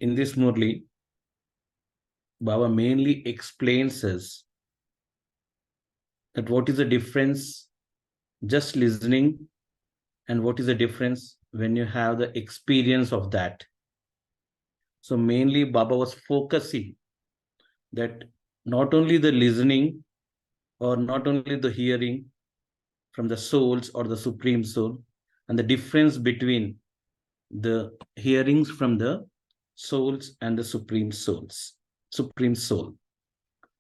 in this Murli, Baba mainly explains us that what is the difference just listening and what is the difference when you have the experience of that. So mainly Baba was focusing that not only the listening or not only the hearing from the souls or the Supreme Soul, and the difference between the hearings from the souls and the Supreme Soul.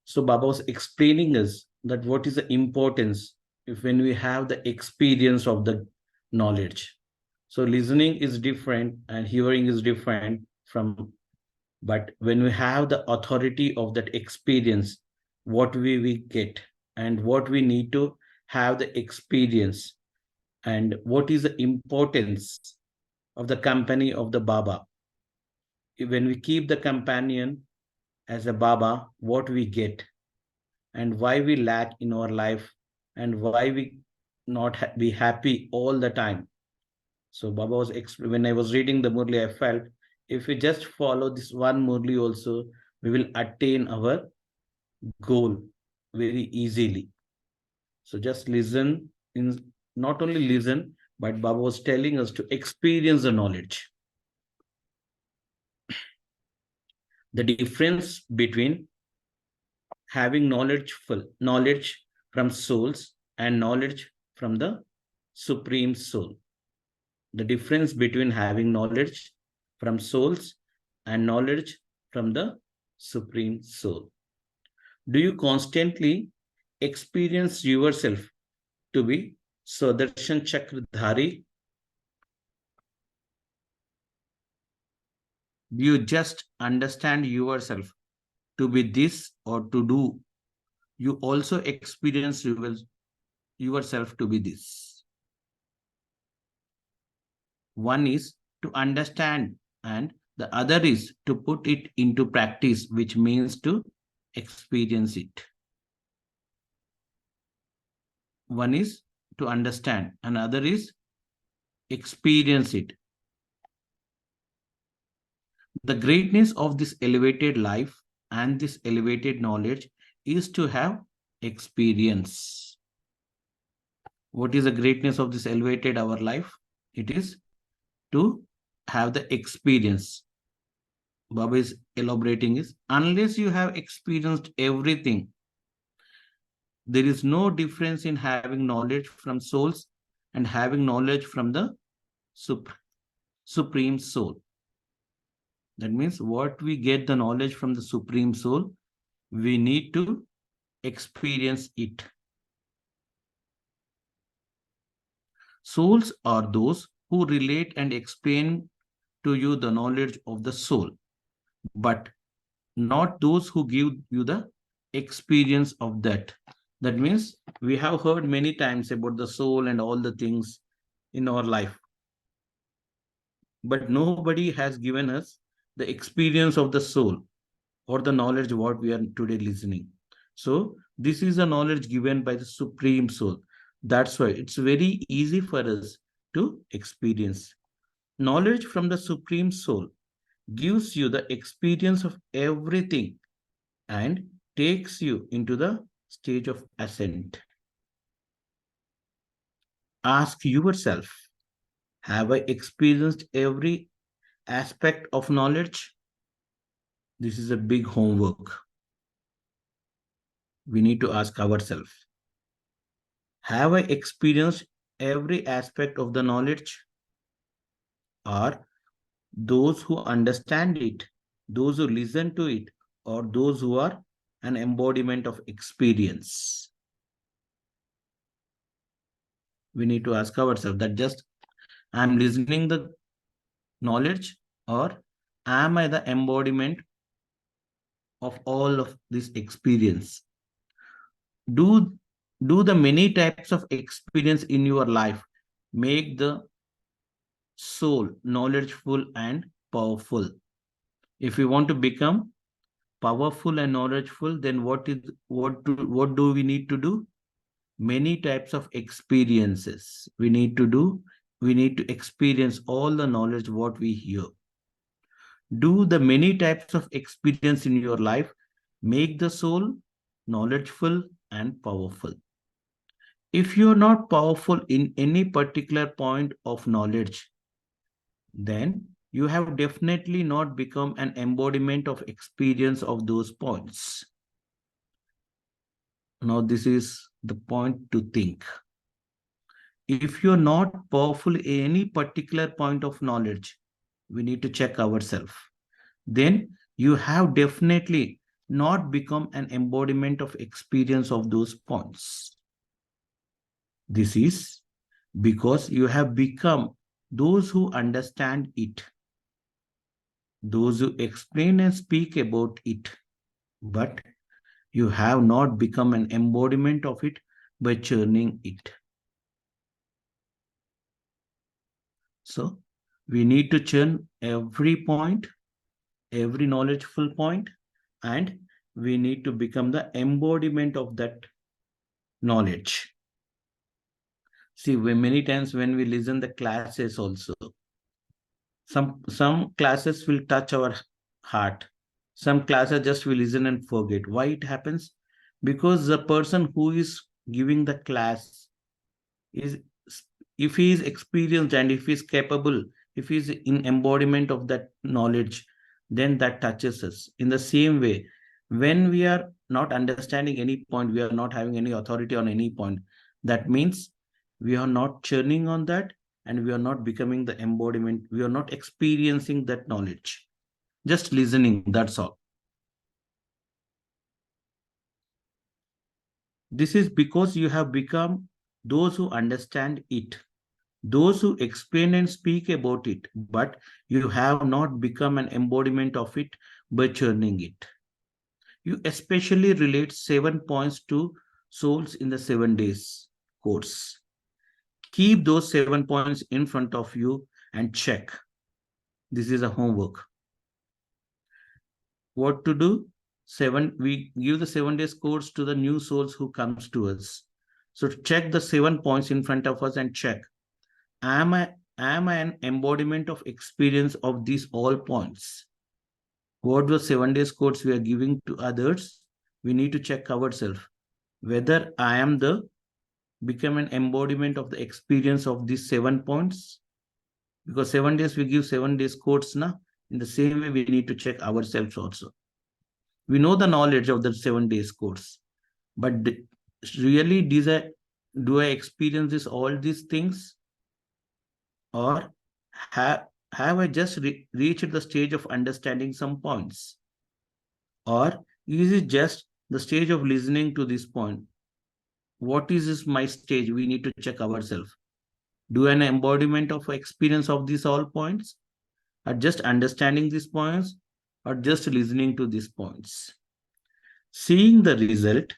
So Baba was explaining us that what is the importance if when we have the experience of the knowledge. So listening is different and hearing is different from, but when we have the authority of that experience, what we get and what we need to have the experience and what is the importance of the company of the Baba. When we keep the companion as a Baba, what we get and why we lack in our life and why we not be happy all the time. So Baba was, when I was reading the Murli, I felt if we just follow this one Murli also, we will attain our goal very easily. So just listen, not only listen, but Baba was telling us to experience the knowledge. The difference between having knowledge from souls and knowledge from the Supreme Soul. The difference between having knowledge from souls and knowledge from the Supreme Soul. Do you constantly experience yourself to be Sadarshan Chakradhari? Do you just understand yourself to be this or to do? You also experience yourself to be this. One is to understand and the other is to put it into practice, which means to experience it. One is to understand, another is experience it. The greatness of this elevated life and this elevated knowledge is to have experience. What is the greatness of this elevated our life? It is to have the experience. Baba is elaborating is, unless you have experienced everything, there is no difference in having knowledge from souls and having knowledge from the Supreme Soul. That means what we get the knowledge from the Supreme Soul, we need to experience it. Souls are those who relate and explain to you the knowledge of the soul, but not those who give you the experience of that. That means we have heard many times about the soul and all the things in our life, but nobody has given us the experience of the soul or the knowledge what we are today listening. So this is a knowledge given by the Supreme Soul. That's why it's very easy for us to experience. Knowledge from the Supreme Soul gives you the experience of everything and takes you into the stage of ascent. Ask yourself, have I experienced every aspect of knowledge? This is a big homework. We need to ask ourselves, have I experienced every aspect of the knowledge? Or those who understand it, those who listen to it, or those who are an embodiment of experience? We need to ask ourselves that just I'm listening the knowledge or am I the embodiment of all of this experience? Do the many types of experience in your life make the soul knowledgeful and powerful? If we want to become powerful and knowledgeful, then what do we need to do? Many types of experiences we need to do. We need to experience all the knowledge what we hear. Do the many types of experience in your life make the soul knowledgeful and powerful? If you are not powerful in any particular point of knowledge, then you have definitely not become an embodiment of experience of those points. Now, this is the point to think. If you're not powerful in any particular point of knowledge, we need to check ourselves. Then you have definitely not become an embodiment of experience of those points. This is because you have become those who understand it, those who explain and speak about it, but you have not become an embodiment of it by churning it. So we need to churn every point, every knowledgeful point, and we need to become the embodiment of that knowledge. See, many times when we listen the classes also, some classes will touch our heart. Some classes just we listen and forget. Why it happens? Because the person who is giving the class is, if he is experienced and if he is capable, if he is in embodiment of that knowledge, then that touches us. In the same way, when we are not understanding any point, we are not having any authority on any point, that means we are not churning on that, and we are not becoming the embodiment, we are not experiencing that knowledge, just listening, that's all. This is because you have become those who understand it, those who explain and speak about it, but you have not become an embodiment of it by churning it. You especially relate 7 points to souls in the 7 days course. Keep those 7 points in front of you and check. This is a homework. What to do? We give the 7 days course to the new souls who comes to us. So check the 7 points in front of us and check. Am I an embodiment of experience of these all points? What the 7 days course we are giving to others? We need to check ourselves whether I am the become an embodiment of the experience of these 7 points. Because 7 days we give 7 days course now. In the same way, we need to check ourselves also. We know the knowledge of the 7 days course, but really do I experience all these things, or have I just reached the stage of understanding some points, or is it just the stage of listening to this point? What is this my stage? We need to check ourselves. Do an embodiment of experience of these all points, or just understanding these points, or just listening to these points? Seeing the result,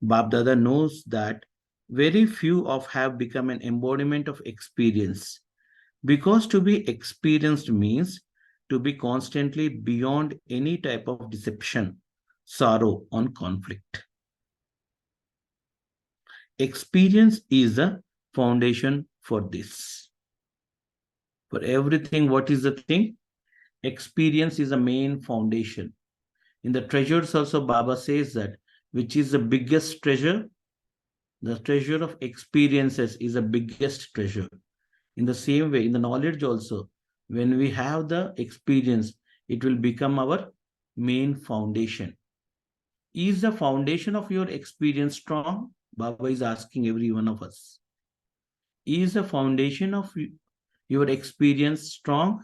Babdada knows that very few of have become an embodiment of experience, because to be experienced means to be constantly beyond any type of deception, sorrow, or conflict. Experience is the foundation for this. For everything, what is the thing? Experience is the main foundation. In the treasures also, Baba says that, which is the biggest treasure? The treasure of experiences is the biggest treasure. In the same way, in the knowledge also, when we have the experience, it will become our main foundation. Is the foundation of your experience strong? Baba is asking every one of us. Is the foundation of your experience strong?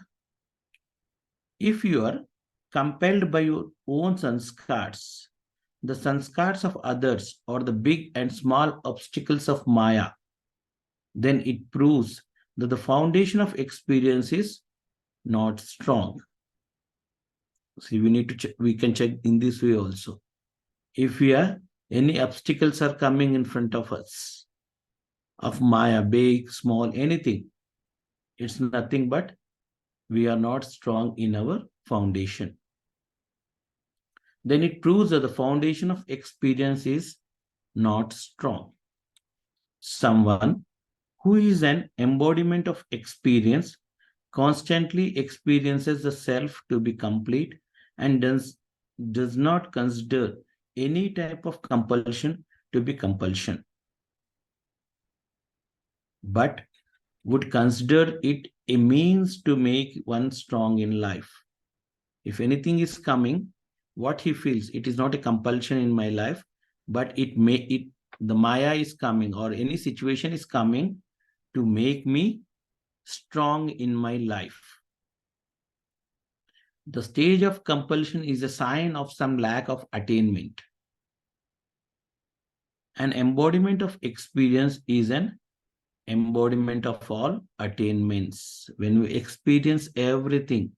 If you are compelled by your own sanskars, the sanskars of others, or the big and small obstacles of Maya, then it proves that the foundation of experience is not strong. See, we need to check, we can check in this way also. If any obstacles are coming in front of us, of Maya, big, small, anything, it's nothing but we are not strong in our foundation. Then it proves that the foundation of experience is not strong. Someone who is an embodiment of experience constantly experiences the self to be complete and does not consider any type of compulsion to be compulsion, but would consider it a means to make one strong in life. If anything is coming, what he feels, it is not a compulsion in my life, but the Maya is coming or any situation is coming to make me strong in my life. The stage of compulsion is a sign of some lack of attainment. An embodiment of experience is an embodiment of all attainments. When we experience everything,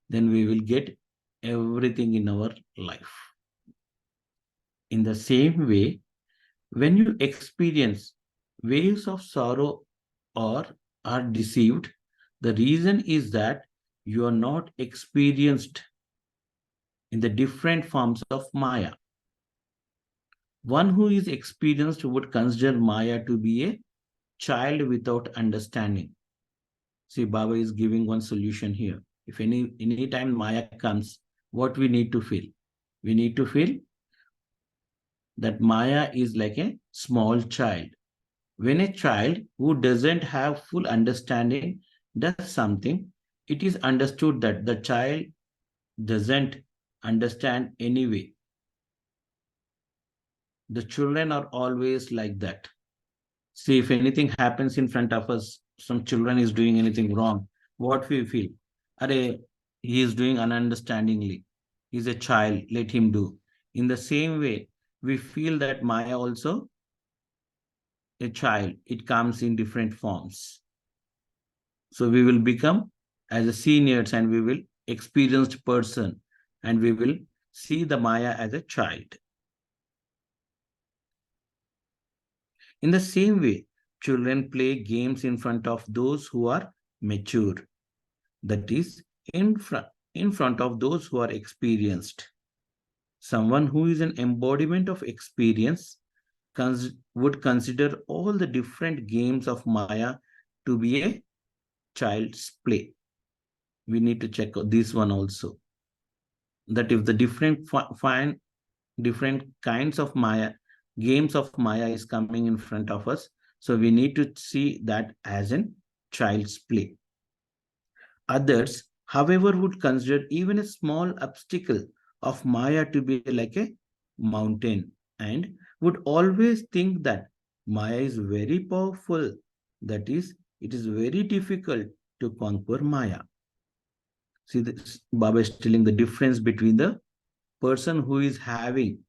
then we will get everything in our life. In the same way, when you experience waves of sorrow or are deceived, the reason is that you are not experienced in the different forms of Maya. One who is experienced would consider Maya to be a child without understanding. See, Baba is giving one solution here. If any time Maya comes, what we need to feel? We need to feel that Maya is like a small child. When a child who doesn't have full understanding does something, it is understood that the child doesn't understand anyway. The children are always like that. See, if anything happens in front of us, some children is doing anything wrong, what we feel? Are he is doing ununderstandingly. He's a child, let him do. In the same way, we feel that Maya also a child. It comes in different forms. So we will become as a seniors and we will experienced person and we will see the Maya as a child. In the same way, children play games in front of those who are mature. That is, in front of those who are experienced. Someone who is an embodiment of experience would consider all the different games of Maya to be a child's play. We need to check this one also. That if the different kinds of Maya, games of Maya is coming in front of us, so we need to see that as a child's play. Others, however, would consider even a small obstacle of Maya to be like a mountain and would always think that Maya is very powerful. That is, it is very difficult to conquer Maya. See, this, Baba is telling the difference between the person who is having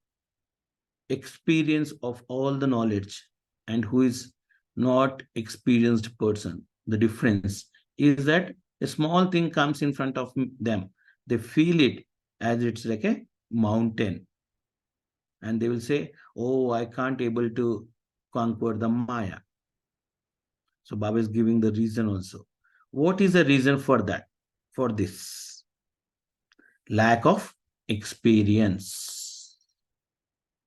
experience of all the knowledge and who is not experienced person. The difference is that a small thing comes in front of them. They feel it as it's like a mountain. And they will say, oh, I can't able to conquer the Maya. So Baba is giving the reason also. What is the reason for that? For this? Lack of experience.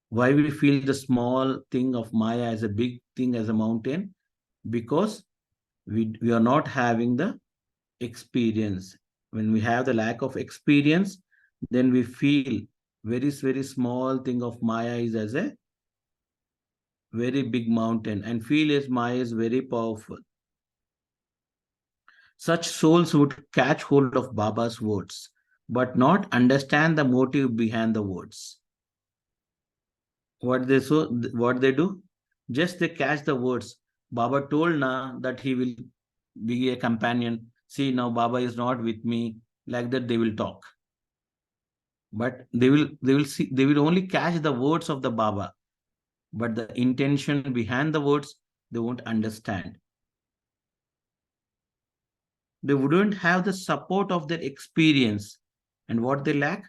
Why we feel the small thing of Maya as a big thing, as a mountain? Because we are not having the experience. When we have the lack of experience, then we feel very small thing of Maya is as a very big mountain and feel as Maya is very powerful. Such souls would catch hold of Baba's words, but not understand the motive behind the words. What they do? Just they catch the words. Baba told na that he will be a companion. See, now Baba is not with me. Like that they will talk. But they will only catch the words of the Baba. But the intention behind the words, they won't understand. They wouldn't have the support of their experience. And what they lack?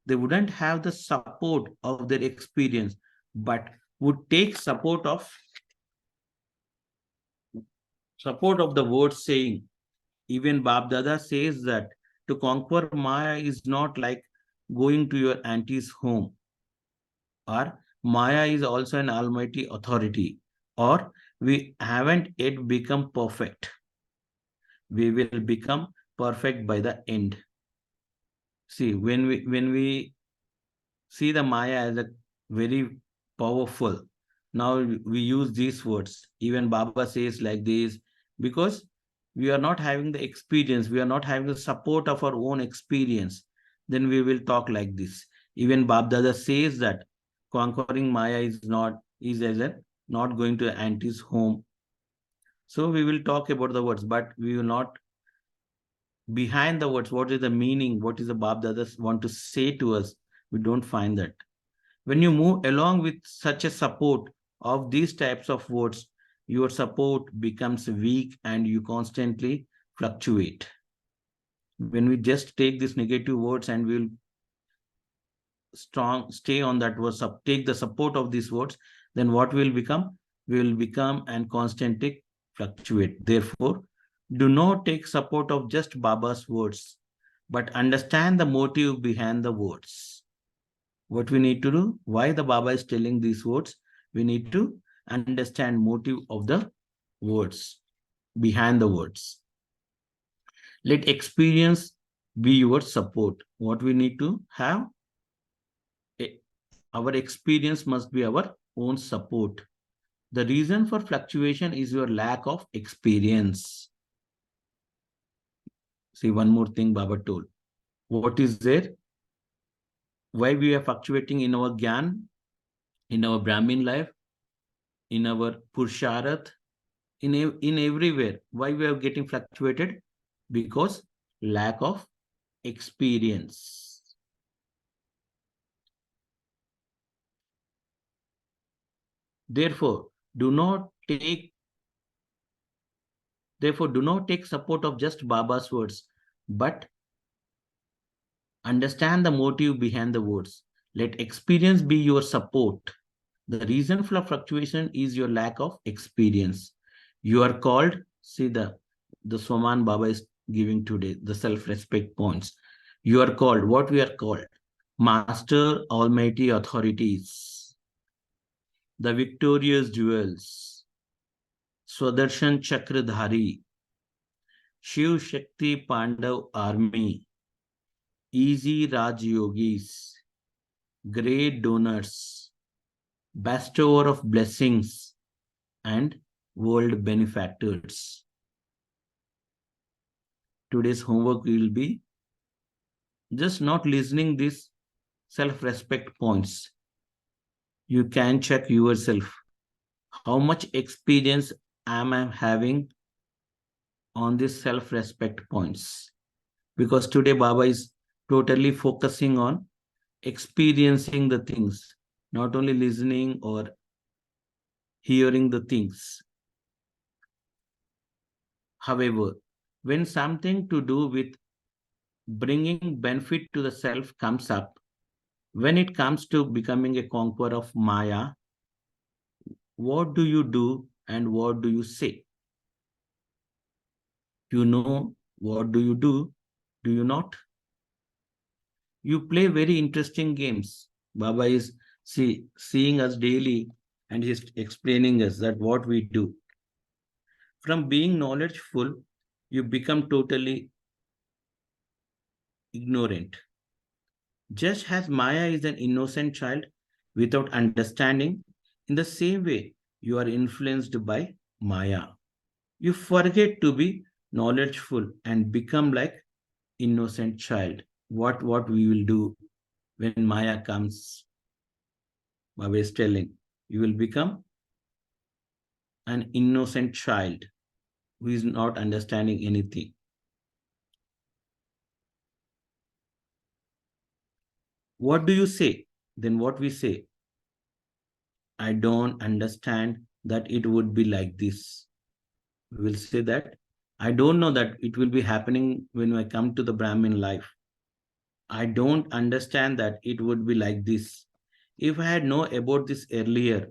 They wouldn't have the support of their experience, but would take support of the words saying. Even Bab Dada says that to conquer Maya is not like going to your auntie's home, or Maya is also an almighty authority, or we haven't yet become perfect. We will become perfect by the end. See, when we see the Maya as a very powerful, now we use these words. Even Baba says like this, because we are not having the experience, we are not having the support of our own experience, then we will talk like this. Even Bab Dada says that conquering Maya is as a not going to auntie's home. So we will talk about the words, but we will not behind the words. What is the meaning? What is the Bab Dadas want to say to us? We don't find that. When you move along with such a support of these types of words, your support becomes weak and you constantly fluctuate. When we just take these negative words and we'll stay on that word, take the support of these words, then what will become? We will become and constantly fluctuate. Therefore, do not take support of just Baba's words, but understand the motive behind the words. What we need to do, why the Baba is telling these words, we need to understand motive of the words, behind the words. Let experience be your support. What we need to have, our experience must be our own support. The reason for fluctuation is your lack of experience. See, one more thing Baba told. What is there? Why we are fluctuating in our Gyan, in our Brahmin life, in our Purusharat, in everywhere. Why we are getting fluctuated? Because lack of experience. Therefore, do not take support of just Baba's words, but understand the motive behind the words. Let experience be your support. The reason for fluctuation is your lack of experience. You are called, see the Swaman Baba is giving today, the self-respect points. You are called, what we are called? Master Almighty Authorities, the victorious jewels, Swadarshan Chakradhari, Shiv Shakti Pandav Army, easy Rajyogis, great donors, bestower of blessings, and world benefactors. Today's homework will be just not listening these self-respect points. You can check yourself. How much experience am I having on these self-respect points? Because today Baba is totally focusing on experiencing the things, not only listening or hearing the things. However, when something to do with bringing benefit to the self comes up, when it comes to becoming a conqueror of Maya, what do you do and what do you say? You know, what do you do? Do you not? You play very interesting games. Baba is seeing us daily and he's explaining us that what we do. From being knowledgeful, you become totally ignorant. Just as Maya is an innocent child without understanding, in the same way, you are influenced by Maya. You forget to be knowledgeful and become like innocent child. What we will do when Maya comes? Baba is telling, you will become an innocent child who is not understanding anything. What do you say? Then what we say? I don't understand that it would be like this. We will say that I don't know that it will be happening when I come to the Brahmin life. I don't understand that it would be like this. If I had known about this earlier,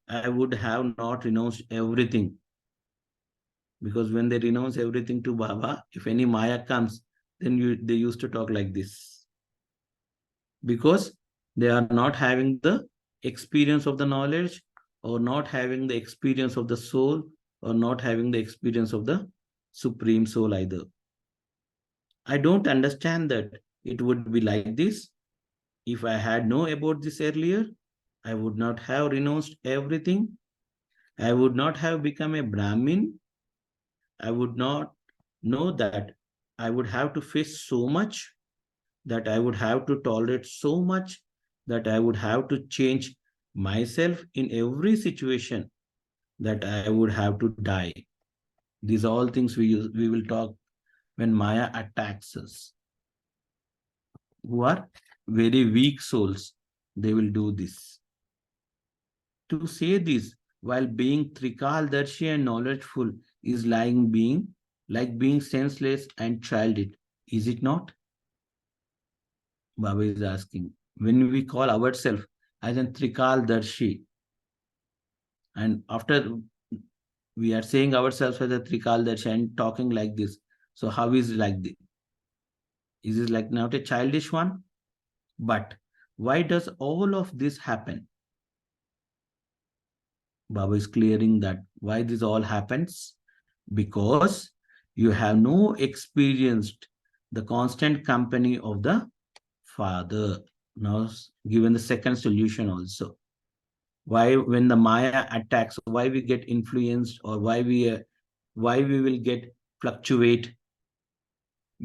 I would have not renounced everything. Because when they renounce everything to Baba, if any Maya comes, then they used to talk like this. Because they are not having the experience of the knowledge, or not having the experience of the soul, or not having the experience of the Supreme Soul either. I don't understand that it would be like this. If I had known about this earlier, I would not have renounced everything. I would not have become a Brahmin. I would not know that I would have to face so much, that I would have to tolerate so much, that I would have to change myself in every situation, that I would have to die. These are all things we will talk when Maya attacks us. Who are very weak souls, they will do this. To say this while being Trikaldarshi and knowledgeful is like being senseless and childish, is it not? Baba is asking. When we call ourselves as a Trikaldarshi, and after we are saying ourselves as a Trikaldarshi and talking like this, so how is it like this? Is it like not a childish one? But why does all of this happen? Baba is clearing that why this all happens. Because you have no experienced the constant company of the Father. Now given the second solution also. Why when the Maya attacks, why we get influenced, or why we will get fluctuate?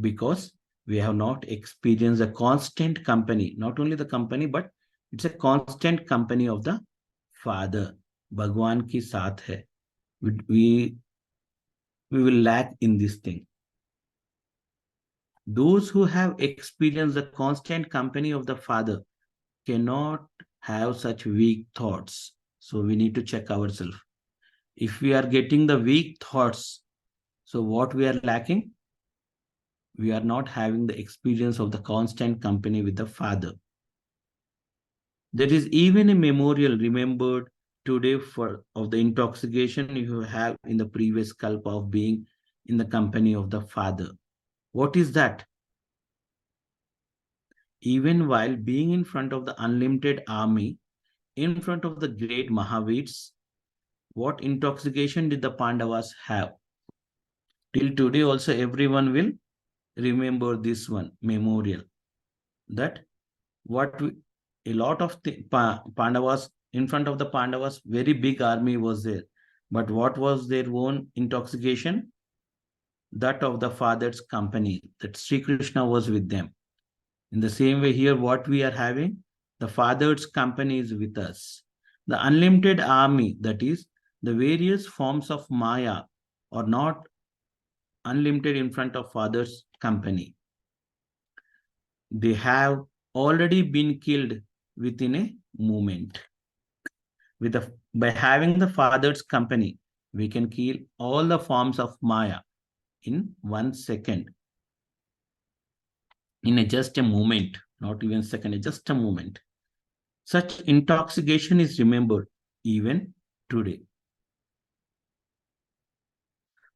Because we have not experienced a constant company, not only the company, but it's a constant company of the Father. Bhagwan ki saath hai. We, we will lack in this thing. Those who have experienced the constant company of the Father cannot have such weak thoughts. So we need to check ourselves. If we are getting the weak thoughts, so what we are lacking? We are not having the experience of the constant company with the Father. There is even a memorial remembered today of the intoxication you have in the previous kalpa of being in the company of the Father. What is that? Even while being in front of the unlimited army, in front of the great Mahavits, what intoxication did the Pandavas have? Till today also everyone will remember this one memorial. That a lot of Pandavas, in front of the Pandavas, very big army was there. But what was their own intoxication? That of the Father's company, that Sri Krishna was with them. In the same way here, what we are having, the Father's company is with us. The unlimited army, that is, the various forms of Maya, are not unlimited in front of Father's company. They have already been killed within a moment. By having the Father's company, we can kill all the forms of Maya in 1 second. In just a moment, not even second, just a moment. Such intoxication is remembered even today.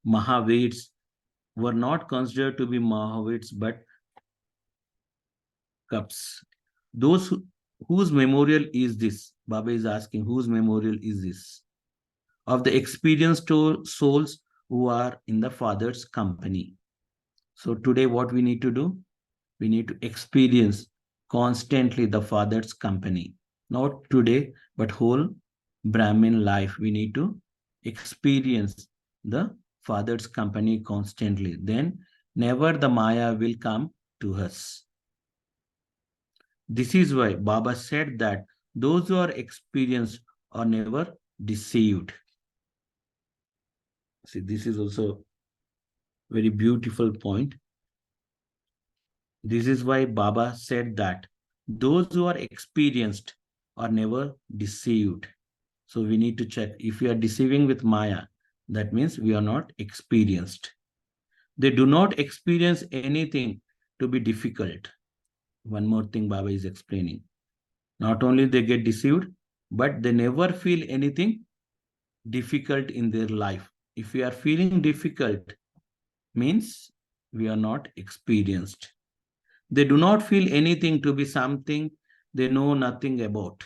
Mahaveds were not considered to be Mahaveds, but cups. Those whose memorial is this? Baba is asking, whose memorial is this? Of the experienced souls who are in the Father's company. So today what we need to do? We need to experience constantly the Father's company. Not today, but whole Brahmin life. We need to experience the Father's company constantly. Then never the Maya will come to us. This is why Baba said that those who are experienced are never deceived. See, this is also very beautiful point. This is why Baba said that those who are experienced are never deceived. So we need to check. If we are deceiving with Maya, that means we are not experienced. They do not experience anything to be difficult. One more thing Baba is explaining. Not only they get deceived, but they never feel anything difficult in their life. If we are feeling difficult, means we are not experienced. They do not feel anything to be something they know nothing about.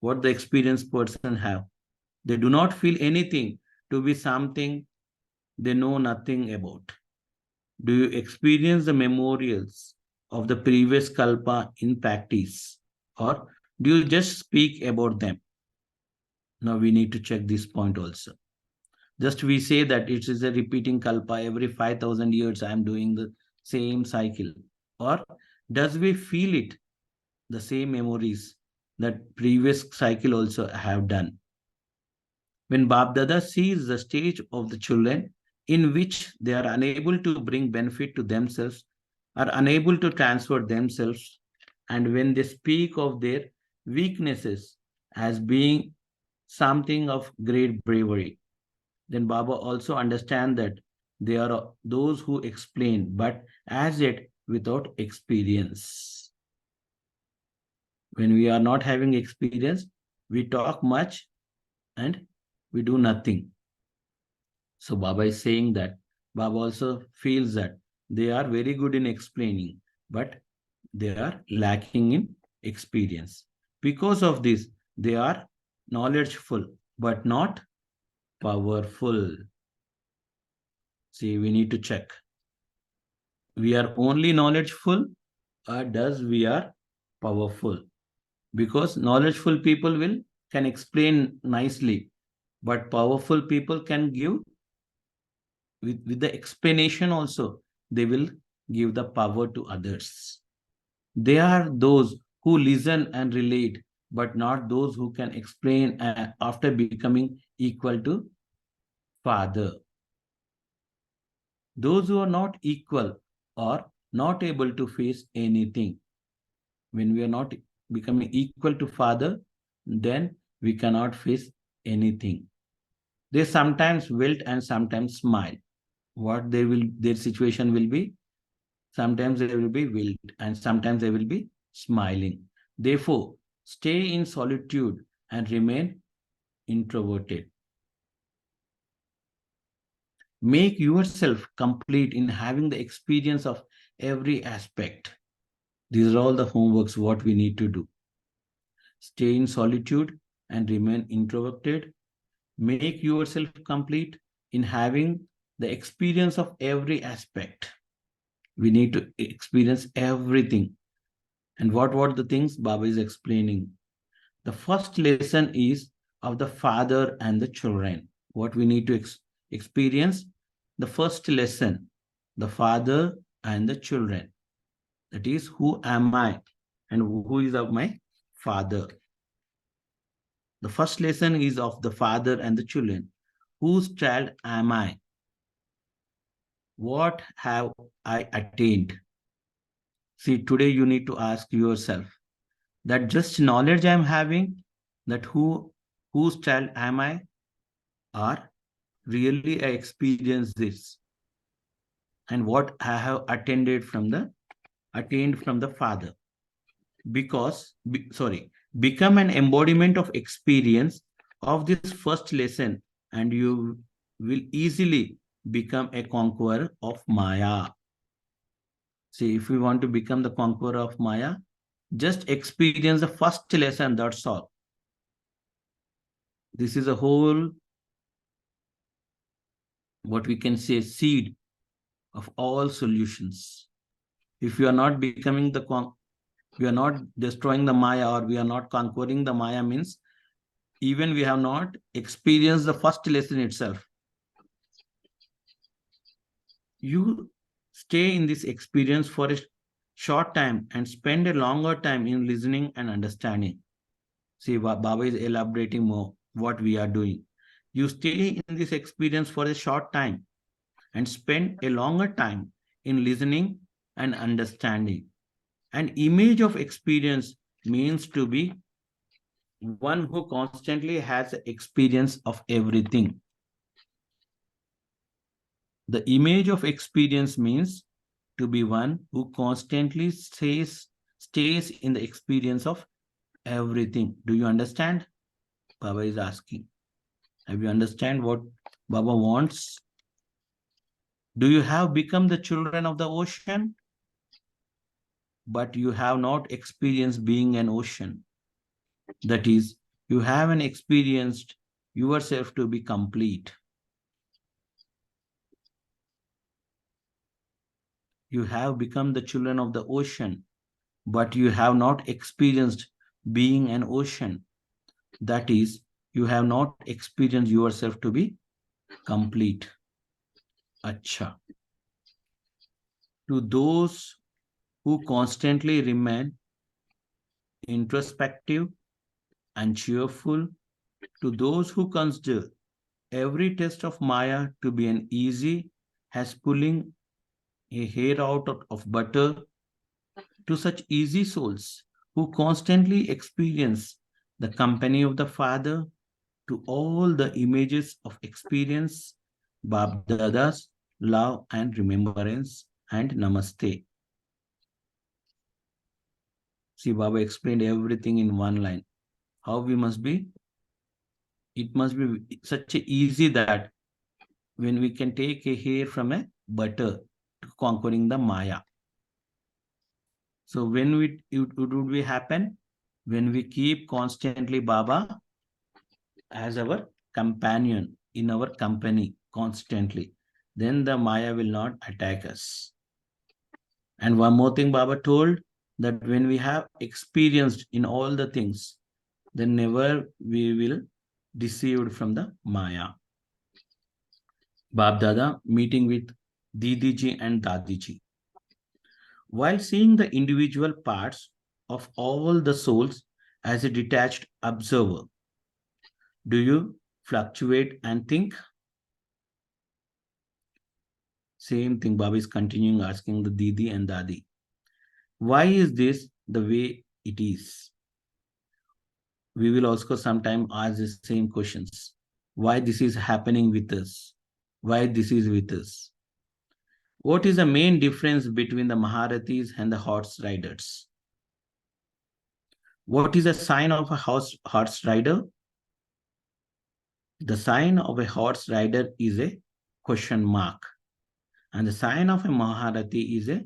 What the experienced person have. They do not feel anything to be something they know nothing about. Do you experience the memorials of the previous kalpa in practice? Or do you just speak about them? Now we need to check this point also. Just we say that it is a repeating kalpa, every 5,000 years I am doing the same cycle. Or does we feel it, the same memories that previous cycle also have done? When Bab Dada sees the stage of the children in which they are unable to bring benefit to themselves, are unable to transfer themselves, and when they speak of their weaknesses as being something of great bravery, then Baba also understand that they are those who explain, but as yet without experience. When we are not having experience, we talk much and we do nothing. So Baba is saying that Baba also feels that they are very good in explaining, but they are lacking in experience. Because of this, they are knowledgeful, but not powerful. See, we need to check. We are only knowledgeful, or does we are powerful? Because knowledgeful people will can explain nicely, but powerful people can give with the explanation also, they will give the power to others. They are those who listen and relate, but not those who can explain after becoming equal to Father. Those who are not equal are not able to face anything. When we are not becoming equal to Father, then we cannot face anything. They sometimes wilt and sometimes smile. What they will, their situation will be, sometimes they will be wilt and sometimes they will be smiling. Therefore, stay in solitude and remain introverted. Make yourself complete in having the experience of every aspect. These are all the homeworks what we need to do. Stay in solitude and remain introverted. Make yourself complete in having the experience of every aspect. We need to experience everything. And what the things Baba is explaining? The first lesson is of the father and the children. What we need to experience? The first lesson, the father and the children. That is, who am I and who is of my father? The first lesson is of the father and the children. Whose child am I? What have I attained? See, today you need to ask yourself that just knowledge I am having, that whose child am I, or really I experience this, and what I have attained from the Father. Because, become an embodiment of experience of this first lesson, and you will easily become a conqueror of Maya. See, if we want to become the conqueror of Maya, just experience the first lesson, that's all. This is a whole, what we can say, seed of all solutions. If you are not becoming we are not destroying the Maya, or we are not conquering the Maya, means even we have not experienced the first lesson itself. You stay in this experience for a short time and spend a longer time in listening and understanding. See, Baba is elaborating more what we are doing. You stay in this experience for a short time and spend a longer time in listening and understanding. An image of experience means to be one who constantly has experience of everything. The image of experience means to be one who constantly stays in the experience of everything. Do you understand? Baba is asking. Have you understand what Baba wants? Do you have become the children of the ocean? But you have not experienced being an ocean. That is, you haven't experienced yourself to be complete. You have become the children of the ocean, but you have not experienced being an ocean. That is, you have not experienced yourself to be complete. Acha. To those who constantly remain introspective and cheerful, to those who consider every test of Maya to be an easy as pulling a hair out of butter, to such easy souls who constantly experience the company of the Father, to all the images of experience, Bab Dada's love and remembrance and Namaste. See, Baba explained everything in one line. How we must be? It must be such a easy that when we can take a hair from a butter to conquering the Maya. So when it would be happen? When we keep constantly Baba as our companion in our company constantly, then the Maya will not attack us. And one more thing Baba told, that when we have experienced in all the things, then never we will deceived from the Maya. Bab Dada meeting with Didiji and Dadiji. While seeing the individual parts of all the souls as a detached observer, do you fluctuate and think? Same thing Baba is continuing asking the Didi and Dadi. Why is this the way it is? We will also sometime ask the same questions. Why this is happening with us? Why this is with us? What is the main difference between the Maharathis and the horse riders? What is a sign of a horse rider? The sign of a horse rider is a question mark. And the sign of a Maharathi is a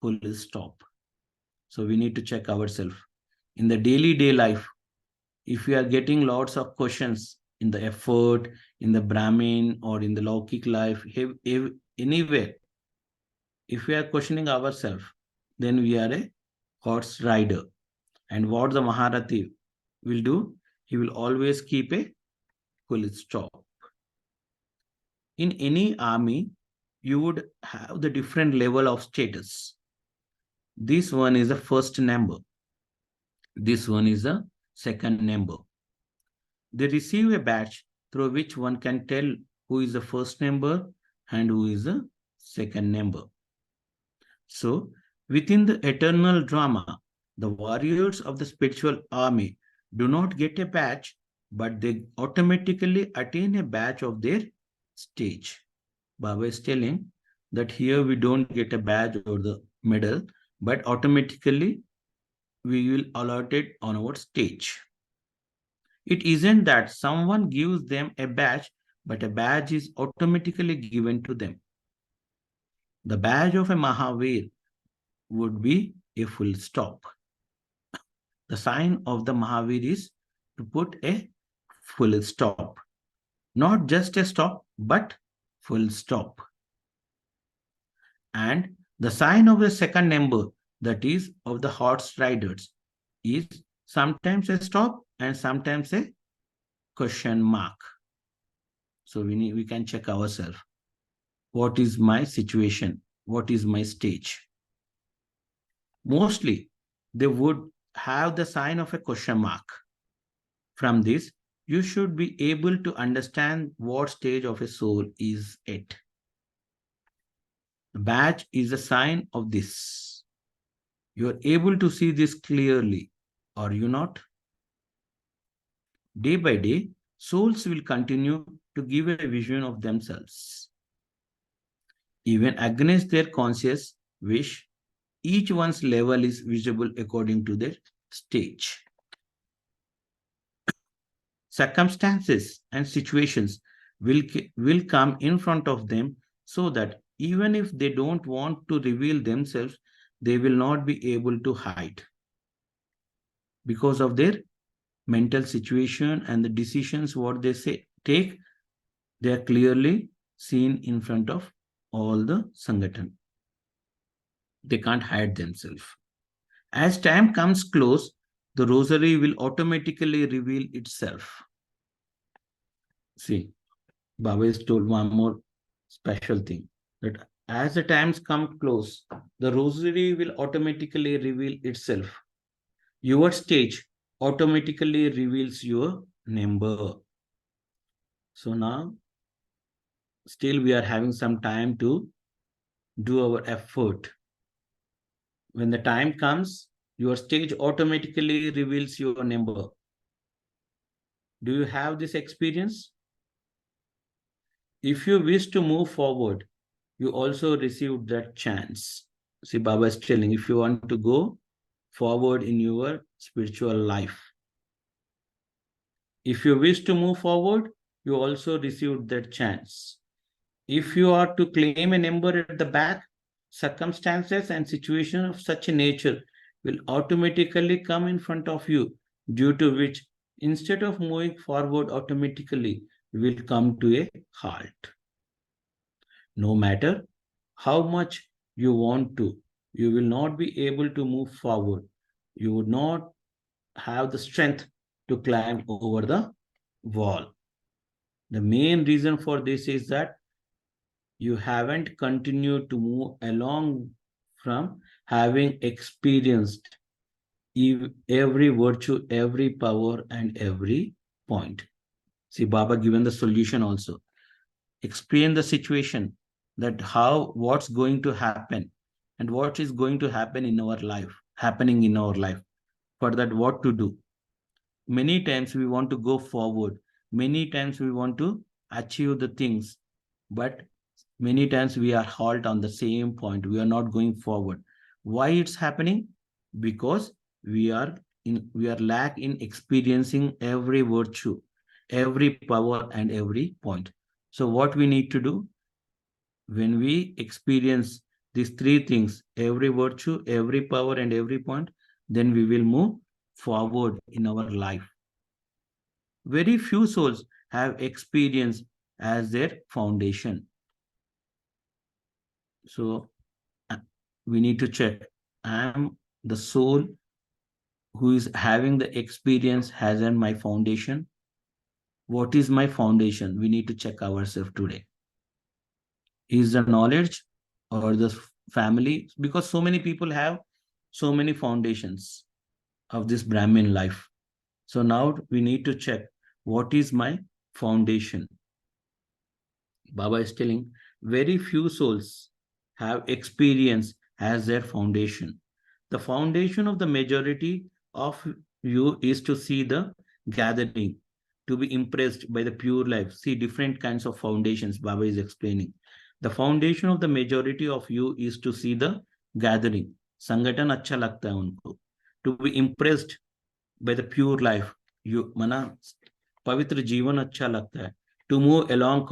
full stop. So we need to check ourselves. In the daily life, if we are getting lots of questions in the effort, in the Brahmin or in the Laukik life, anywhere, if we are questioning ourselves, then we are a horse rider. And what the Maharathi will do, he will always keep a full stop. In any army, you would have the different level of status. This one is the first number. This one is the second number. They receive a badge through which one can tell who is the first number and who is the second number. So, within the eternal drama, the warriors of the spiritual army do not get a badge, but they automatically attain a badge of their stage. Baba is telling that here we don't get a badge or the medal, but automatically we will allot it on our stage. It isn't that someone gives them a badge, but a badge is automatically given to them. The badge of a Mahavir would be a full stop. The sign of the Mahavir is to put a full stop. Not just a stop, but full stop. And the sign of the second number, that is of the horse riders, is sometimes a stop and sometimes a question mark. So we can check ourselves. What is my situation? What is my stage? Mostly, they would have the sign of a question mark. From this, you should be able to understand what stage of a soul is at. The badge is a sign of this. You are able to see this clearly, are you not? Day by day, souls will continue to give a vision of themselves. Even against their conscious wish, each one's level is visible according to their stage. Circumstances and situations will come in front of them so that even if they don't want to reveal themselves, they will not be able to hide. Because of their mental situation and the decisions what they take, they are clearly seen in front of all the Sangathan. They can't hide themselves. As time comes close, the rosary will automatically reveal itself. See, Baba has told one more special thing, that as the times come close, the rosary will automatically reveal itself. Your stage automatically reveals your number. So now, still we are having some time to do our effort. When the time comes, your stage automatically reveals your number. Do you have this experience? If you wish to move forward, you also receive that chance. See, Baba is telling, if you want to go forward in your spiritual life, if you wish to move forward, you also receive that chance. If you are to claim a number at the back, circumstances and situations of such a nature will automatically come in front of you, due to which, instead of moving forward automatically, you will come to a halt. No matter how much you want to, you will not be able to move forward. You would not have the strength to climb over the wall. The main reason for this is that you haven't continued to move along from having experienced every virtue, every power, and every point. See, Baba given the solution also. Explain the situation, that how, what's going to happen, and what is going to happen in our life, happening in our life. For that, what to do? Many times we want to go forward. Many times we want to achieve the things, but many times we are halt on the same point. We are not going forward. Why it's happening? Because we are lack in experiencing every virtue, every power, and every point. So what we need to do, when we experience these three things, every virtue, every power, and every point, then we will move forward in our life. Very few souls have experience as their foundation. So we need to check, I am the soul who is having the experience has in my foundation. What is my foundation? We need to check ourselves today. Is the knowledge or the family? Because so many people have so many foundations of this Brahmin life. So now we need to check, what is my foundation? Baba is telling, very few souls have experience as their foundation. The foundation of the majority of you is to see the gathering, to be impressed by the pure life. See different kinds of foundations, Baba is explaining. The foundation of the majority of you is to see the gathering. संगठन अच्छा लगता है उनको. To be impressed by the pure life. You मना पवित्र जीवन अच्छा लगता है. To move along,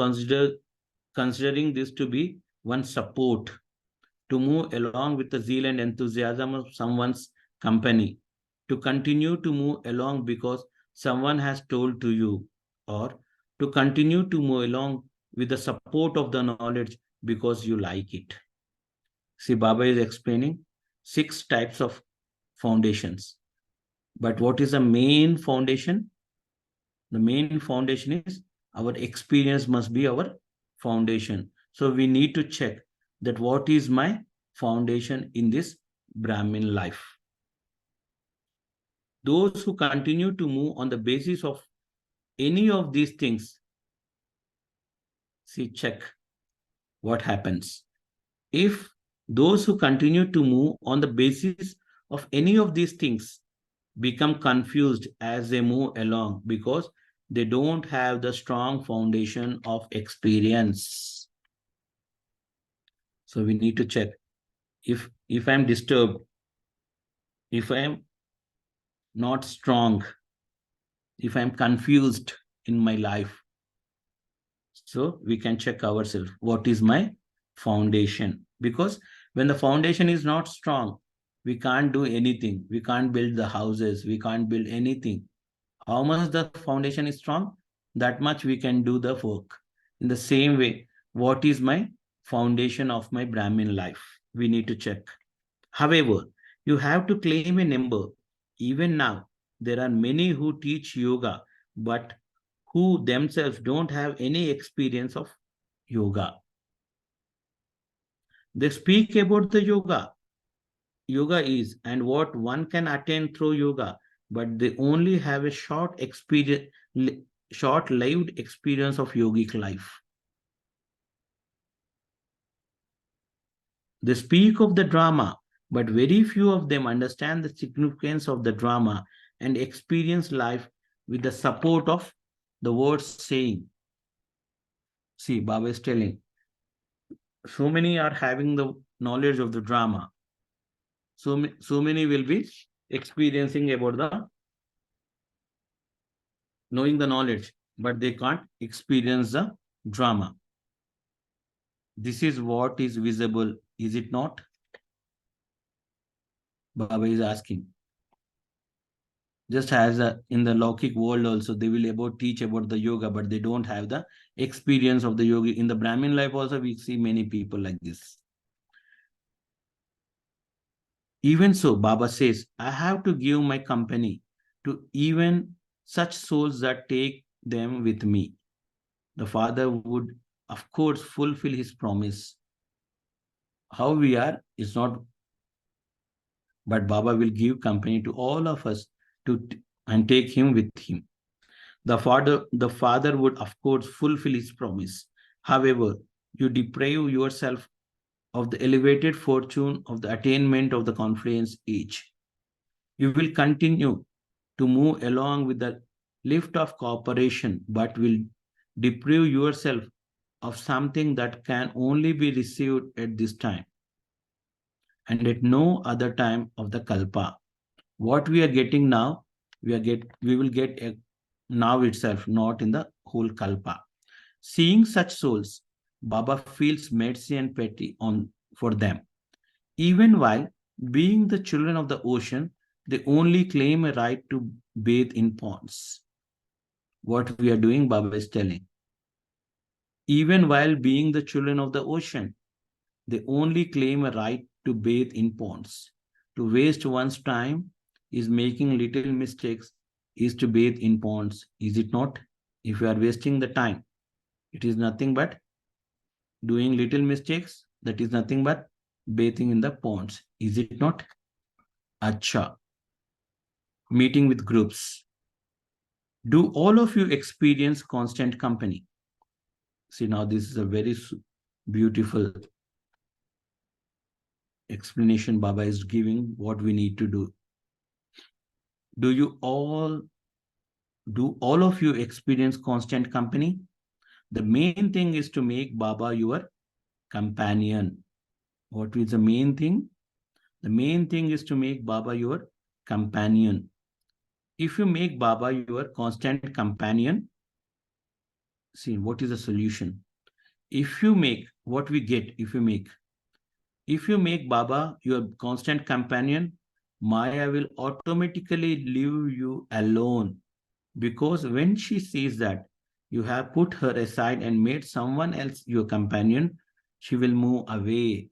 considering this to be one support. To move along with the zeal and enthusiasm of someone's company. To continue to move along because someone has told to you, or to continue to move along with the support of the knowledge because you like it. See, Baba is explaining 6 types of foundations. But what is the main foundation? The main foundation is our experience must be our foundation. So we need to check that what is my foundation in this Brahmin life. Those who continue to move on the basis of any of these things, see, check what happens. If those who continue to move on the basis of any of these things become confused as they move along because they don't have the strong foundation of experience. So we need to check. If I'm disturbed, if I'm not strong, if I'm confused in my life, so we can check ourselves, what is my foundation? Because when the foundation is not strong, we can't do anything. We can't build the houses. We can't build anything. How much the foundation is strong, that much we can do the work. In the same way, what is my foundation of my Brahmin life? We need to check. However, you have to claim a number. Even now, there are many who teach yoga, but who themselves don't have any experience of yoga. They speak about the yoga is and what one can attain through yoga, but they only have a short lived experience of yogic life. They speak of the drama, but very few of them understand the significance of the drama and experience life with the support of the words saying. See, Baba is telling, so many are having the knowledge of the drama. So many will be experiencing about the knowing the knowledge, but they can't experience the drama. This is what is visible, is it not? Baba is asking. Just as in the Laukic world also, they will teach about the yoga, but they don't have the experience of the yoga. In the Brahmin life also, we see many people like this. Even so, Baba says, I have to give my company to even such souls that take them with me. The Father would, of course, fulfill his promise. How we are is not, but Baba will give company to all of us and take him with him. The Father would, of course, fulfill his promise. However, you deprive yourself of the elevated fortune of the attainment of the confluence age. You will continue to move along with the lift of cooperation, but will deprive yourself of something that can only be received at this time and at no other time of the kalpa. What we are getting now, we will get now itself, not in the whole kalpa. Seeing such souls, Baba feels mercy and pity for them. Even while being the children of the ocean, they only claim a right to bathe in ponds. What we are doing, Baba is telling. Even while being the children of the ocean, they only claim a right to bathe in ponds. To waste one's time is making little mistakes, is to bathe in ponds, is it not? If you are wasting the time, it is nothing but doing little mistakes, that is nothing but bathing in the ponds, is it not? Acha. Meeting with groups. Do all of you experience constant company? See, now this is a very beautiful explanation Baba is giving what we need to do. Do all of you experience constant company? The main thing is to make Baba your companion. What is the main thing? The main thing is to make Baba your companion. If you make Baba your constant companion, see, what is the solution? If you make, what we get if you make Baba your constant companion, Maya will automatically leave you alone, because when she sees that you have put her aside and made someone else your companion, she will move away.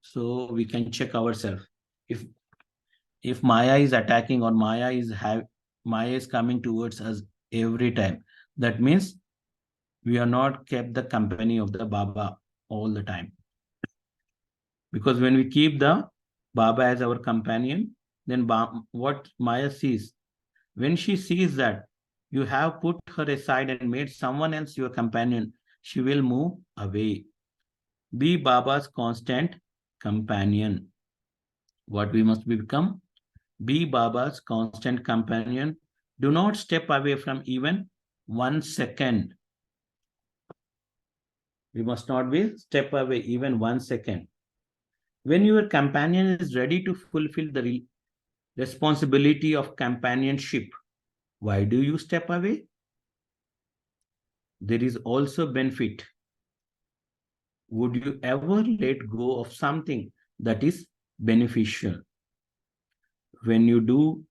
So we can check ourselves. If Maya is attacking or Maya is coming towards us every time, that means we are not kept the company of the Baba all the time. Because when we keep the Baba as our companion, then what Maya sees, when she sees that you have put her aside and made someone else your companion, she will move away. Be Baba's constant companion. What we must become? Be Baba's constant companion. Do not step away from even 1 second. We must not be step away even 1 second. When your companion is ready to fulfill the responsibility of companionship, why do you step away? There is also benefit. Would you ever let go of something that is beneficial? When you do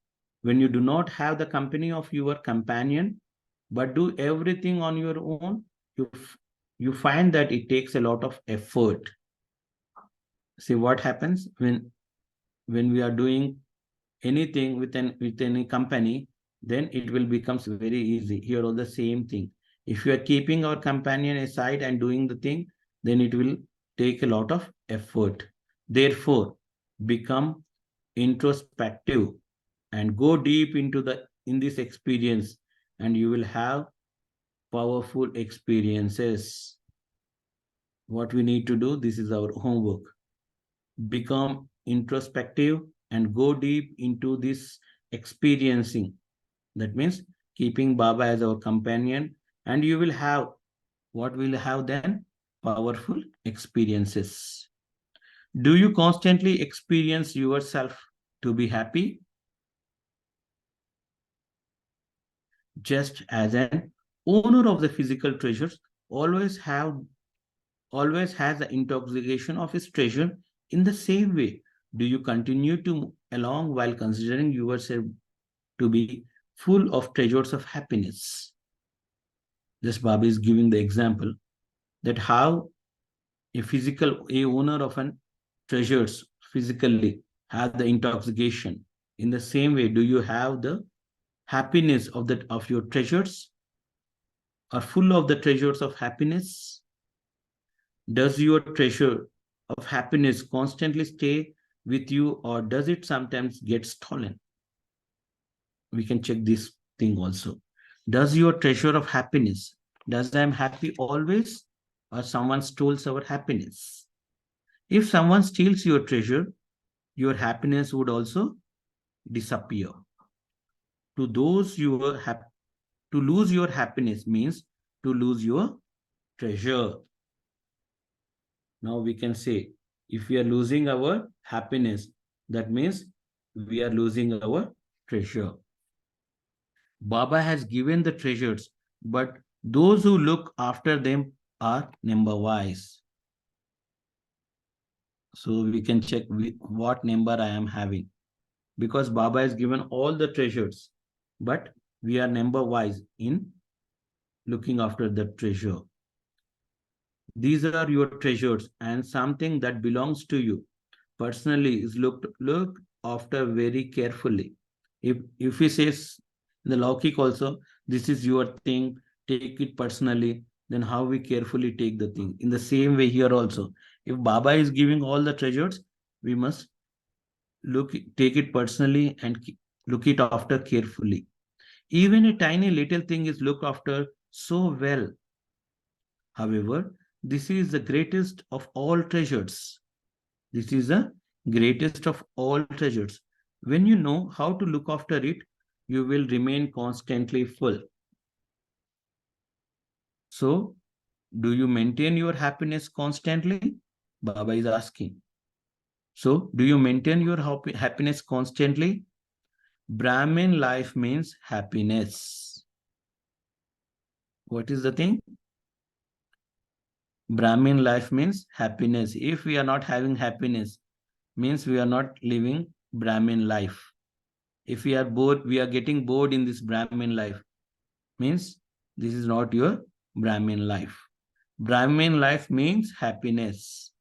not have the company of your companion, but do everything on your own, you find that it takes a lot of effort. See what happens when when we are doing anything with any company, then it will becomes very easy. Here all the same thing. If you are keeping our companion aside and doing the thing, then it will take a lot of effort. Therefore, become introspective and go deep into in this experience, and you will have powerful experiences. What we need to do, this is our homework. Become introspective and go deep into this experiencing. That means keeping Baba as our companion, and you will have, what will have then? Powerful experiences. Do you constantly experience yourself to be happy? Just as an owner of the physical treasures always have always has the intoxication of his treasure, in the same way, do you continue to move along while considering yourself to be full of treasures of happiness? This Baba is giving the example that how a owner of an treasures physically have the intoxication. In the same way, do you have the happiness of your treasures? Are full of the treasures of happiness? Does your treasure of happiness constantly stay with you, or does it sometimes get stolen? We can check this thing also. Does your treasure of happiness, does I am happy always, or someone steals our happiness? If someone steals your treasure, your happiness would also disappear. To those you were to lose your happiness means to lose your treasure. Now we can say, if we are losing our happiness, that means we are losing our treasure. Baba has given the treasures, but those who look after them are number wise. So we can check what number I am having. Because Baba has given all the treasures, but we are number wise in looking after the treasure. These are your treasures, and something that belongs to you personally is looked after very carefully. If he says the Laukik also, this is your thing, take it personally, then how we carefully take the thing. In the same way here also, if Baba is giving all the treasures, we must take it personally and look it after carefully. Even a tiny little thing is looked after so well. However, this is the greatest of all treasures. This is the greatest of all treasures. When you know how to look after it, you will remain constantly full. So, do you maintain your happiness constantly? Baba is asking. So, do you maintain your happiness constantly? Brahmin life means happiness. What is the thing? Brahmin life means happiness. If we are not having happiness, means we are not living Brahmin life. If we are bored, we are getting bored in this Brahmin life, means this is not your Brahmin life. Brahmin life means happiness.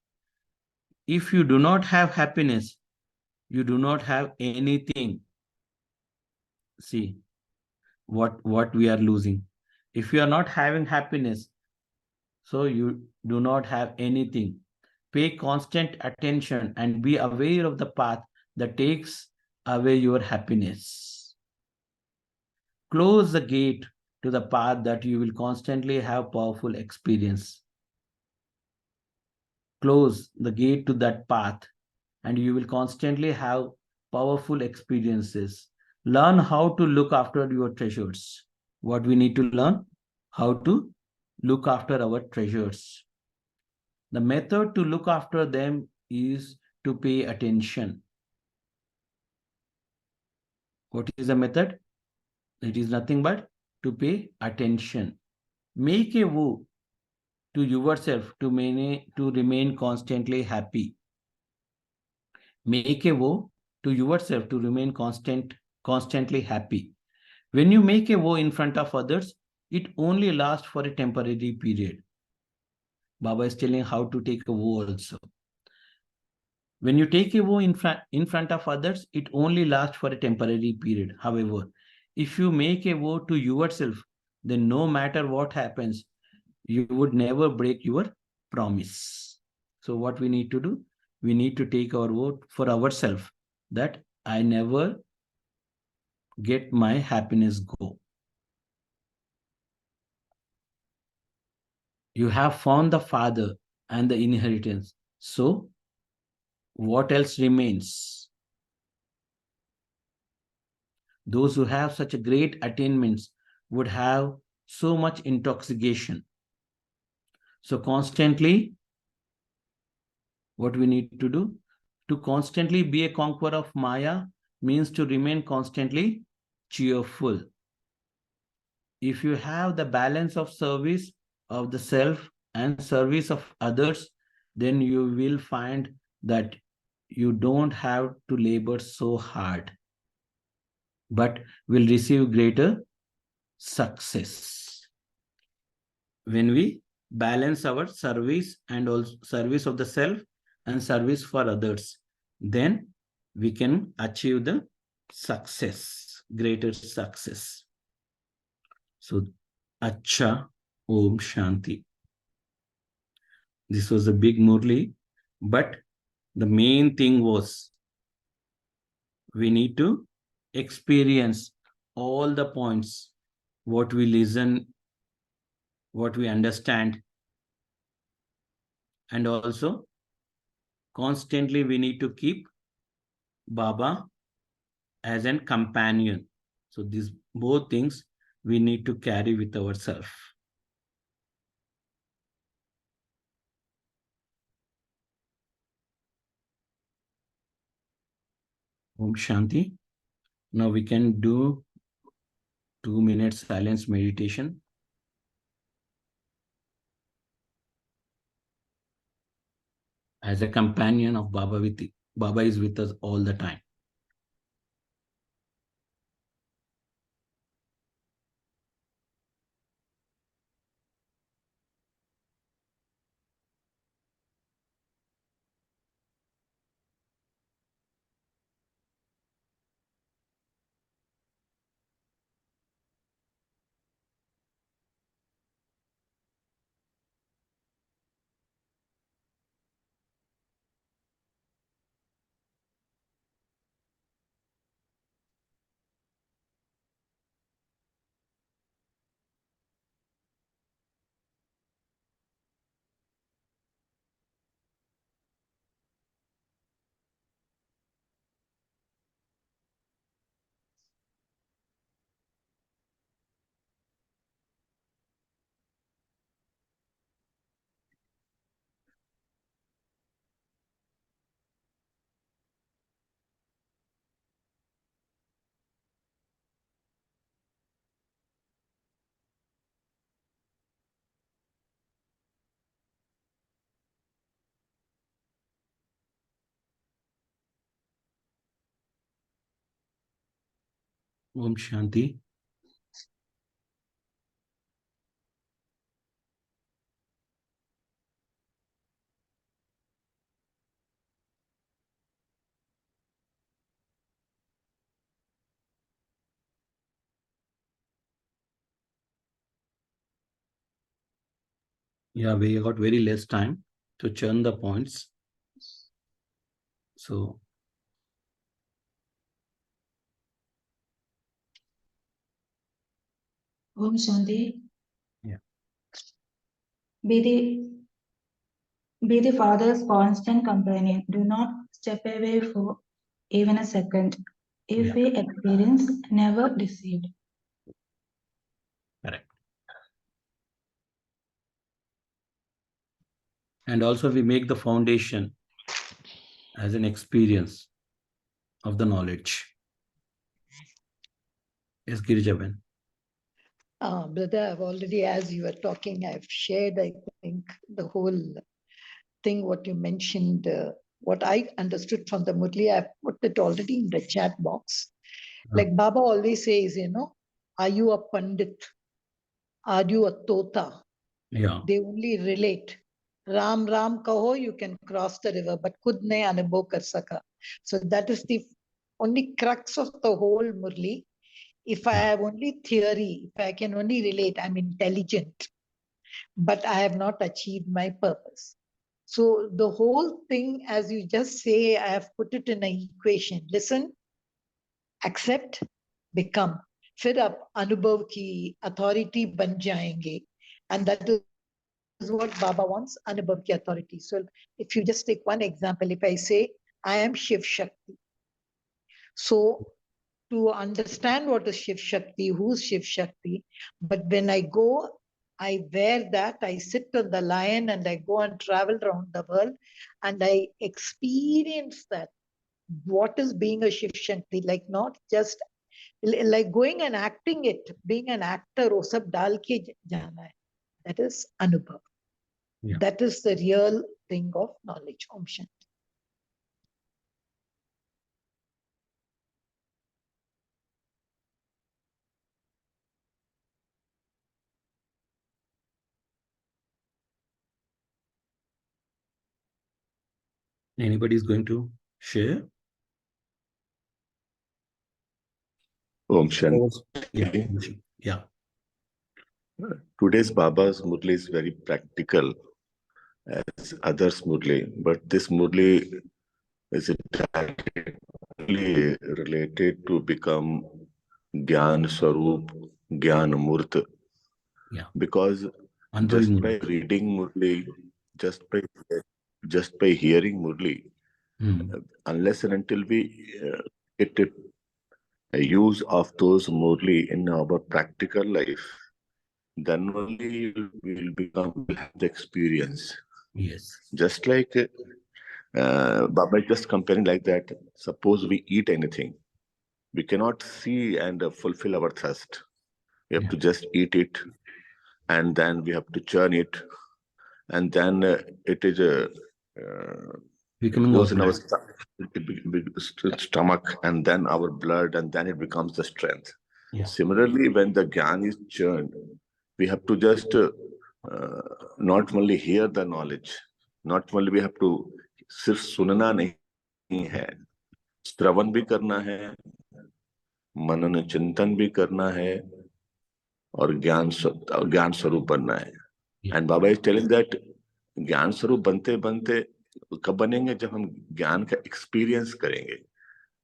If you do not have happiness, you do not have anything. See what we are losing. If you are not having happiness, so you do not have anything. Pay constant attention and be aware of the path that takes away your happiness. Close the gate to the path that you will constantly have powerful experience. Close the gate to that path and you will constantly have powerful experiences. Learn how to look after your treasures. What we need to learn? How to look after our treasures. The method to look after them is to pay attention. What is the method? It is nothing but to pay attention. Make a vow to yourself to remain constantly happy. Make a vow to yourself to remain constantly happy. When you make a vow in front of others, it only lasts for a temporary period. Baba is telling how to take a vow also. When you take a vow in front of others, it only lasts for a temporary period. However, if you make a vow to yourself, then no matter what happens, you would never break your promise. So what we need to do? We need to take our vow for ourselves that I never get my happiness go. You have found the Father and the inheritance. So what else remains? Those who have such great attainments would have so much intoxication. So constantly, what we need to do? To constantly be a conqueror of Maya means to remain constantly cheerful. If you have the balance of service of the self and service of others, then you will find that you don't have to labor so hard, but will receive greater success. When we balance our service and also service of the self and service for others, then we can achieve the success, greater success. So, Acha, Om Shanti. This was a big Murli, but the main thing was we need to experience all the points, what we listen, what we understand, and also constantly we need to keep Baba as a companion. So these both things we need to carry with ourselves. Om Shanti. Now we can do 2 minute silence meditation. As a companion of Baba, Baba is with us all the time. Om Shanti. Yeah, we got very less time to churn the points. So Om Shanti. yeah. Be the Father's constant companion. Do not step away for even a second. If we experience, never deceived. Correct. And also we make the foundation as an experience of the knowledge. Yes, Girijaban. Brother, I've already, as you were talking, I've shared, I think, the whole thing, what you mentioned, what I understood from the Murli, I've put it already in the chat box. Like Baba always says, are you a Pandit? Are you a Tota? Yeah. They only relate. Ram Ram kaho, you can cross the river, but khud nahi anubhav kar saka. So that is the only crux of the whole Murli. If I have only theory, if I can only relate, I'm intelligent, but I have not achieved my purpose. So the whole thing, as you just say, I have put it in an equation. Listen, accept, become. फिर आप अनुभव की authority बन जाएंगे. And that is what Baba wants, Anubhav ki authority. So if you just take one example, if I say, I am Shiv Shakti. So to understand what is Shiv Shakti, who's Shiv Shakti, but when I go, I wear that, I sit on the lion and I go and travel around the world and I experience that. What is being a Shiv Shakti? Like not just like going and acting it, being an actor, wo sab dal ke jana hai. That is Anubhav. Yeah. That is the real thing of knowledge. Om Shanti. Anybody is going to share? Om Shanti. Yeah. Yeah. Today's Baba's Murli is very practical as others Murli, but this Murli is directly related to become Gyan Swarup, Gyan Murt. Yeah. Because Anubhavi just Murt. by reading Murli, just by hearing Murli, unless and until we get a use of those Murli in our practical life, then only we'll have the experience. Yes. Just like Baba is just comparing like that. Suppose we eat anything, we cannot see and fulfill our thirst. We have to just eat it, and then we have to churn it, and then it is it goes in our stomach, and then our blood, and then it becomes the strength. Yeah. Similarly, when the Gyan is churned, we have to just not only hear the knowledge, not only we have to सिर्फ सुनना नहीं है, श्रवण भी करना है, मनन चिंतन भी करना है, और ज्ञान स्वरूप बनना है. And Baba is telling that ज्ञान स्वरूप बनते बनते कब बनेंगे? जब हम ज्ञान का एक्सपीरियंस करेंगे.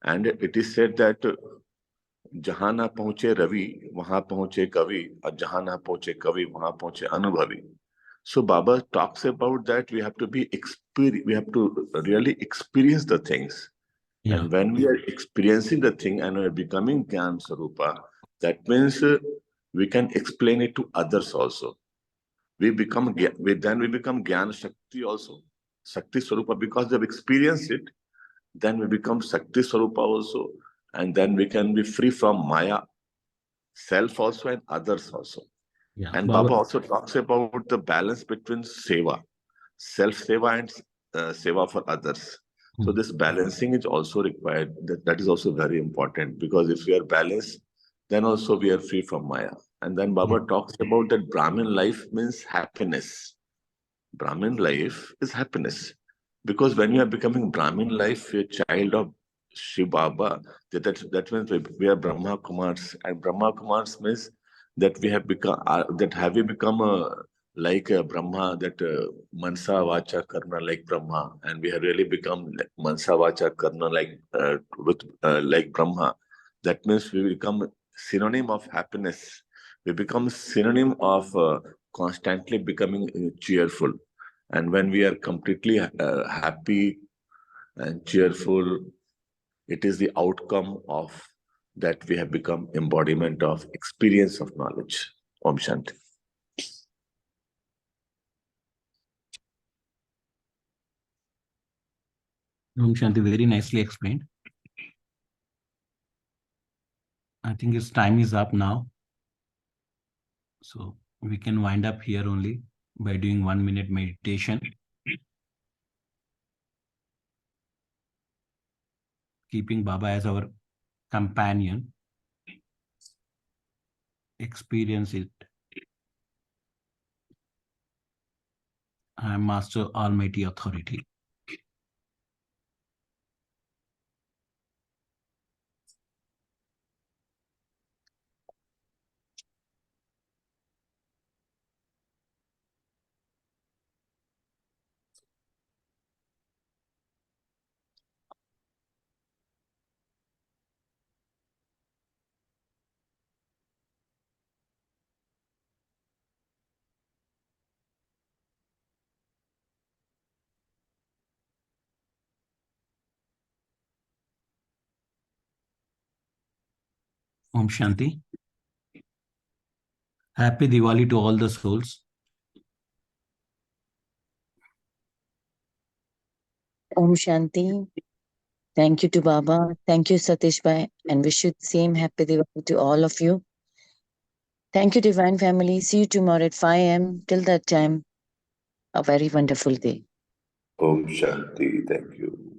And it is said that जहां ना पहुंचे रवि वहां पहुंचे कवि, और जहां ना पहुंचे कवि वहां पहुंचे अनुभवी. So Baba talks about that we have to we have to really experience the things. Yeah. And when we are experiencing the thing and we are becoming Gyan Sarupa, that means we can explain it to others also. Then we become Gyan Shakti also. Shakti Sarupa, because they've experienced it, then we become Shakti Sarupa also. And then we can be free from Maya, self also and others also. Yeah. And Baba also talks about the balance between seva, self-seva and seva for others. So this balancing is also required. That is also very important, because if we are balanced, then also we are free from Maya. And then Baba talks about that Brahmin life means happiness. Brahmin life is happiness. Because when you are becoming Brahmin life, you're a child of Shiv Baba. That means we are Brahma Kumaris. And Brahma Kumaris means that we have become, have we become like Brahma, that Mansa Vacha Karna like Brahma, and we have really become Mansa Vacha Karna like Brahma. That means we become synonym of happiness. We become synonym of constantly becoming cheerful. And when we are completely happy and cheerful, it is the outcome of that we have become embodiment of experience of knowledge. Om Shanti. Om Shanti, very nicely explained. I think its time is up now. So we can wind up here only by doing 1 minute meditation. Keeping Baba as our companion. Experience it. I am Master Almighty Authority. Om Shanti. Happy Diwali to all the souls. Om Shanti. Thank you to Baba. Thank you, Satish Bhai, and wish you the same happy Diwali to all of you. Thank you, Divine Family. See you tomorrow at 5 a.m. Till that time, a very wonderful day. Om Shanti. Thank you.